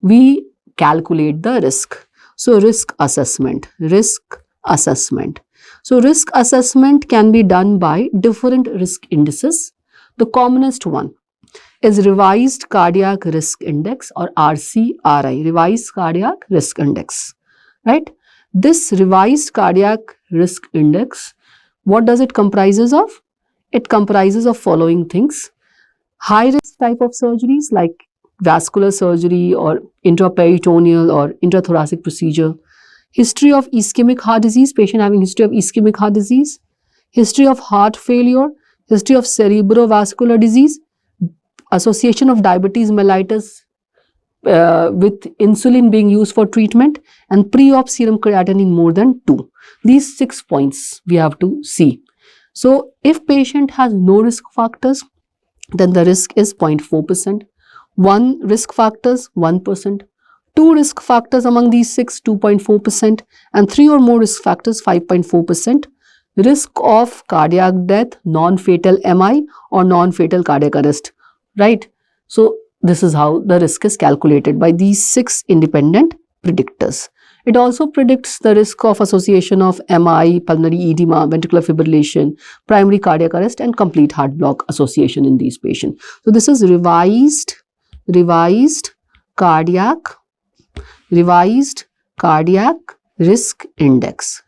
we calculate the risk. So risk assessment. So risk assessment can be done by different risk indices. The commonest one is revised cardiac risk index, or RCRI, revised cardiac risk index, right? This revised cardiac risk index, what does it comprises of? It comprises of following things: high risk type of surgeries like vascular surgery or intraperitoneal or intrathoracic procedure, history of ischemic heart disease, patient having history of ischemic heart disease, history of heart failure, history of cerebrovascular disease, association of diabetes mellitus with insulin being used for treatment, and pre-op serum creatinine more than 2. These 6 points we have to see. So if patient has no risk factors, then the risk is 0.4%. 1 risk factors, 1%. 2 risk factors among these 6, 2.4%, and 3 or more risk factors, 5.4%. Risk of cardiac death, non-fatal MI or non-fatal cardiac arrest, right? So this is how the risk is calculated by these 6 independent predictors. It also predicts the risk of association of MI, pulmonary edema, ventricular fibrillation, primary cardiac arrest, and complete heart block association in these patients. So this is revised cardiac risk index.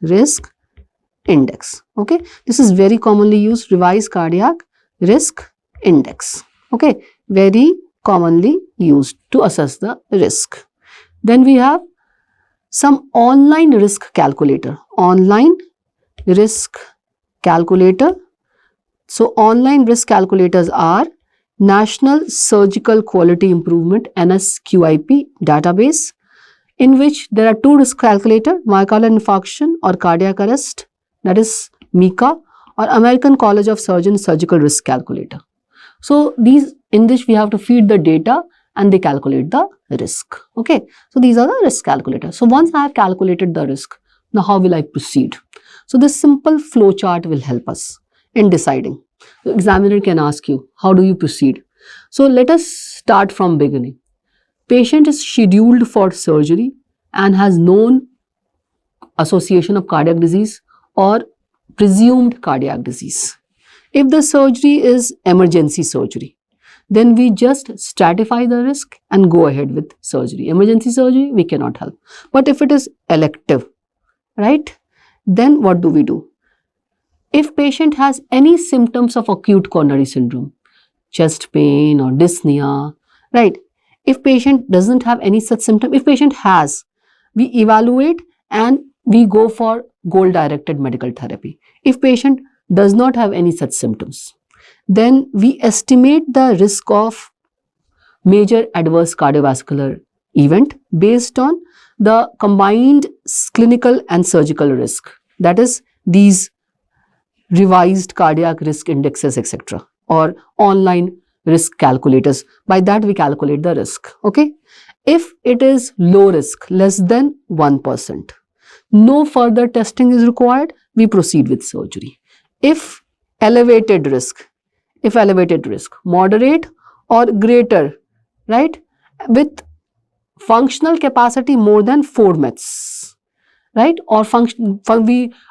Okay, this is very commonly used, revised cardiac risk index. Okay, very commonly used to assess the risk. Then we have some online risk calculator. So online risk calculators are National Surgical Quality Improvement NSQIP database, in which there are 2 risk calculators: myocardial infarction or cardiac arrest, that is MICA, or American College of Surgeons Surgical Risk Calculator. So these, in this we have to feed the data and they calculate the risk. Okay, so these are the risk calculators. So once I have calculated the risk, now how will I proceed? So this simple flow chart will help us in deciding. The examiner can ask you, how do you proceed? So let us start from beginning. Patient is scheduled for surgery and has known association of cardiac disease or presumed cardiac disease. If the surgery is emergency surgery, then we just stratify the risk and go ahead with surgery. Emergency surgery, we cannot help. But if it is elective, right, then what do we do? If patient has any symptoms of acute coronary syndrome, chest pain or dyspnea, right, if patient doesn't have any such symptom, if patient has, we evaluate and we go for goal-directed medical therapy. If patient does not have any such symptoms, then we estimate the risk of major adverse cardiovascular event based on the combined clinical and surgical risk. That is these revised cardiac risk indexes, etc., or online risk calculators. By that we calculate the risk. Okay. If it is low risk, less than 1%, no further testing is required, we proceed with surgery. If elevated risk, moderate or greater, right, with functional capacity more than 4 meds, right, or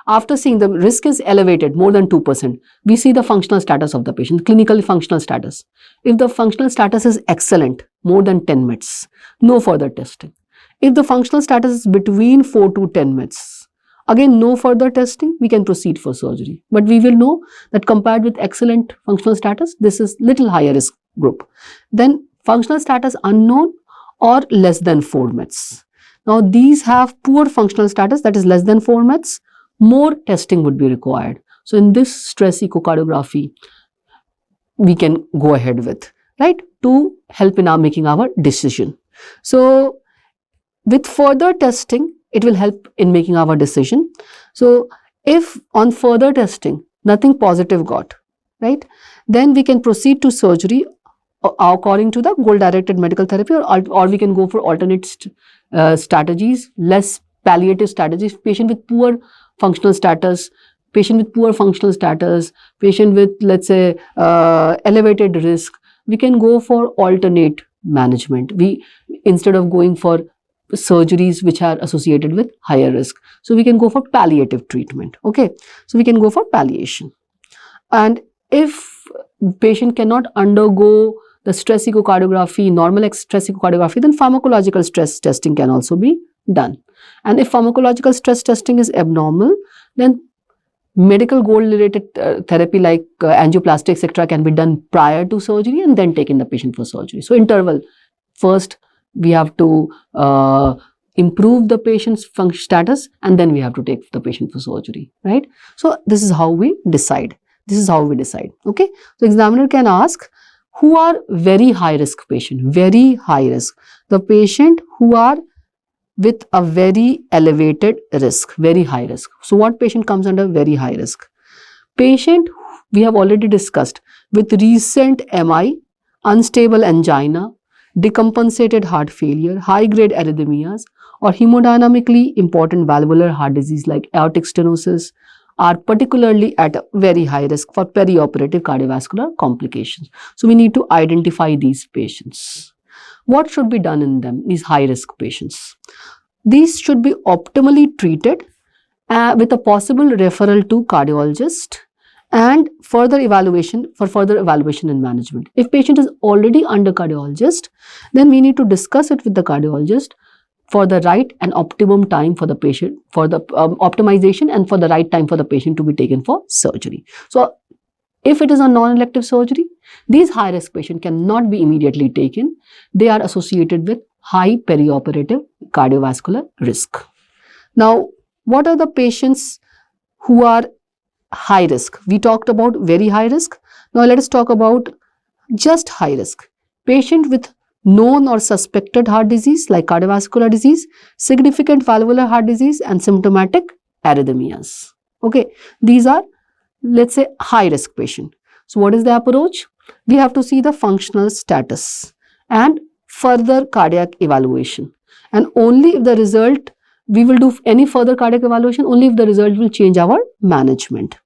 after seeing the risk is elevated more than 2%, we see the functional status of the patient, clinical functional status. If the functional status is excellent, more than 10 meds, no further testing. If the functional status is between 4 to 10 meds, again no further testing, we can proceed for surgery. But we will know that compared with excellent functional status, this is little higher risk group. Then functional status unknown or less than 4 meds. Now these have poor functional status, that is less than 4 meds, more testing would be required. So in this stress echocardiography, we can go ahead with, right, to help in making our decision. So with further testing, it will help in making our decision. So if on further testing, nothing positive got, right, then we can proceed to surgery according to the goal-directed medical therapy, or we can go for alternate strategies, less palliative strategies. Patient with poor functional status, patient with, let's say, elevated risk, we can go for alternate management. We, instead of going for surgeries which are associated with higher risk, so we can go for palliative treatment. Okay, so we can go for palliation. And if patient cannot undergo the stress echocardiography, normal stress echocardiography, then pharmacological stress testing can also be done. And if pharmacological stress testing is abnormal, then medical goal related therapy like angioplasty etc. can be done prior to surgery and then taken the patient for surgery. So interval, first we have to improve the patient's function status and then we have to take the patient for surgery, right? So this is how we decide. Okay, so examiner can ask, who are very high risk patient? Very high risk, the patient who are with a very elevated risk, very high risk. So what patient comes under very high risk? Patient we have already discussed with recent MI, unstable angina, decompensated heart failure, high grade arrhythmias, or hemodynamically important valvular heart disease like aortic stenosis are particularly at a very high risk for perioperative cardiovascular complications. So we need to identify these patients. What should be done in them, these high risk patients? These should be optimally treated with a possible referral to cardiologist and further evaluation and management. If patient is already under cardiologist, then we need to discuss it with the cardiologist for the right and optimum time for the patient, for the optimization and for the right time for the patient to be taken for surgery. So if it is a non-elective surgery, these high-risk patients cannot be immediately taken. They are associated with high perioperative cardiovascular risk. Now, what are the patients who are high risk? We talked about very high risk. Now, let us talk about just high risk. Patient with known or suspected heart disease like cardiovascular disease, significant valvular heart disease and symptomatic arrhythmias. Okay, these are, let's say, high risk patient. So what is the approach? We have to see the functional status and further cardiac evaluation, and only if the result, we will do any further cardiac evaluation only if the result will change our management,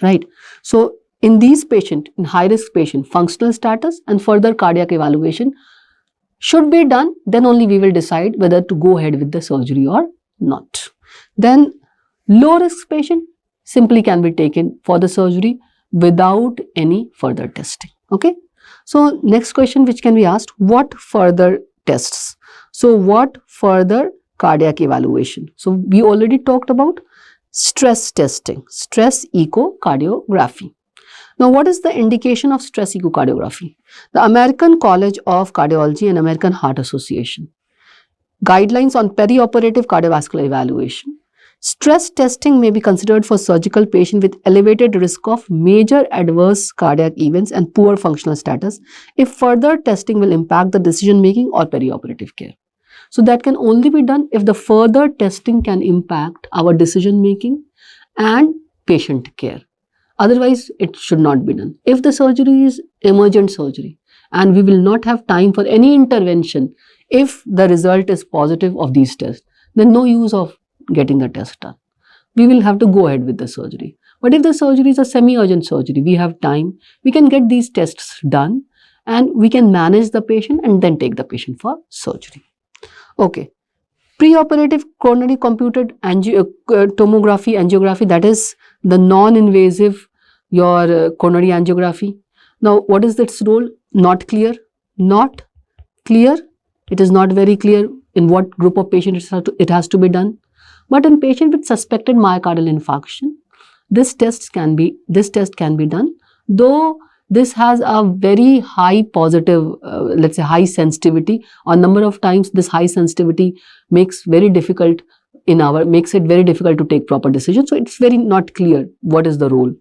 right? So in these patient, in high risk patient, functional status and further cardiac evaluation should be done, then only we will decide whether to go ahead with the surgery or not. Then low risk patient simply can be taken for the surgery without any further testing. Okay, so next question which can be asked, what further tests? So what further cardiac evaluation? So we already talked about stress testing, stress echocardiography. Now, what is the indication of stress echocardiography? The American College of Cardiology and American Heart Association guidelines on perioperative cardiovascular evaluation. Stress testing may be considered for surgical patients with elevated risk of major adverse cardiac events and poor functional status if further testing will impact the decision making or perioperative care. So that can only be done if the further testing can impact our decision making and patient care. Otherwise, it should not be done. If the surgery is emergent surgery and we will not have time for any intervention, if the result is positive of these tests, then no use of getting the test done. We will have to go ahead with the surgery. But if the surgery is a semi-urgent surgery, we have time, we can get these tests done and we can manage the patient and then take the patient for surgery. Okay. Preoperative coronary computed tomography, angiography, that is the non-invasive coronary angiography. Now, what is its role? Not clear. Not clear. It is not very clear in what group of patients it has to be done. But in patient with suspected myocardial infarction, this test can be done, though this has a very high positive, let's say high sensitivity. A number of times this high sensitivity makes it very difficult to take proper decisions. So it's very not clear what is the role.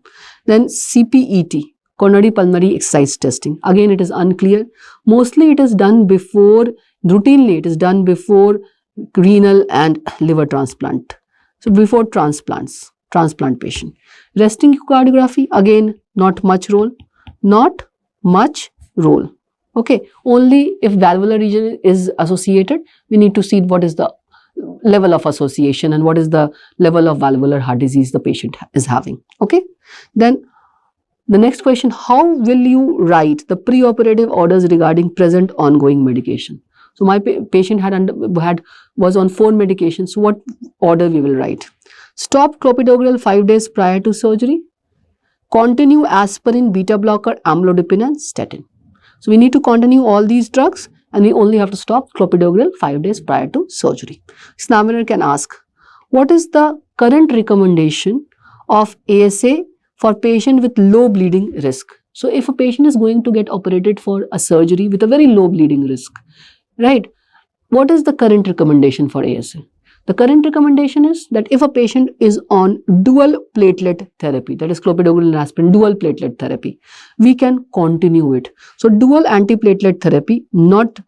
Then CPET, coronary pulmonary exercise testing. Again, it is unclear. Mostly it is done routinely it is done before renal and liver transplant. So before transplant patient. Resting echocardiography, again, not much role. Okay, only if valvular region is associated, we need to see what is the level of association and what is the level of valvular heart disease the patient is having. Okay, then The next question, how will you write the preoperative orders regarding present ongoing medication? So my patient was on 4 medications. So what order we will write? Stop clopidogrel 5 days prior to surgery. Continue aspirin, beta blocker, amlodipine and statin. So we need to continue all these drugs and we only have to stop clopidogrel 5 days prior to surgery. Examiner can ask, what is the current recommendation of ASA for patient with low bleeding risk? So if a patient is going to get operated for a surgery with a very low bleeding risk, right? What is the current recommendation for ASA? The current recommendation is that if a patient is on dual platelet therapy, that is clopidogrel and aspirin, dual platelet therapy, we can continue it. So dual antiplatelet therapy not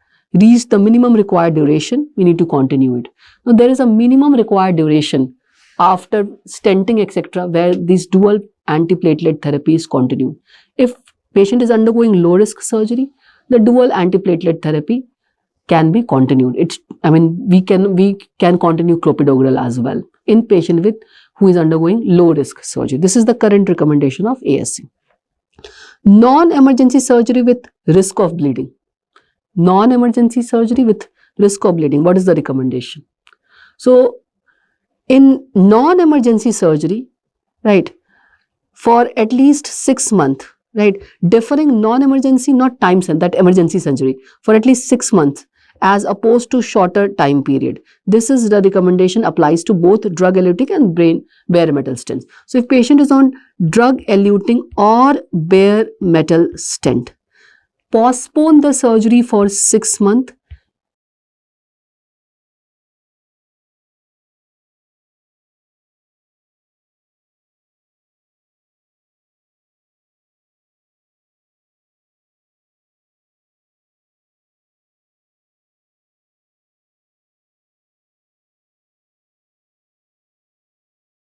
reach the minimum required duration, we need to continue it. Now there is a minimum required duration after stenting etc. where this dual antiplatelet therapy is continued. If patient is undergoing low risk surgery, the dual antiplatelet therapy can be continued. We can continue clopidogrel as well in patient who is undergoing low risk surgery. This is the current recommendation of ASC. Non-emergency surgery with risk of bleeding. Non-emergency surgery with risk of bleeding. What is the recommendation? So in non-emergency surgery, right, for at least 6 months, right, deferring non-emergency, not time sense, that emergency surgery, for at least 6 months as opposed to shorter time period. This is the recommendation applies to both drug-eluting and bare metal stents. So if patient is on drug-eluting or bare metal stent, postpone the surgery for 6 months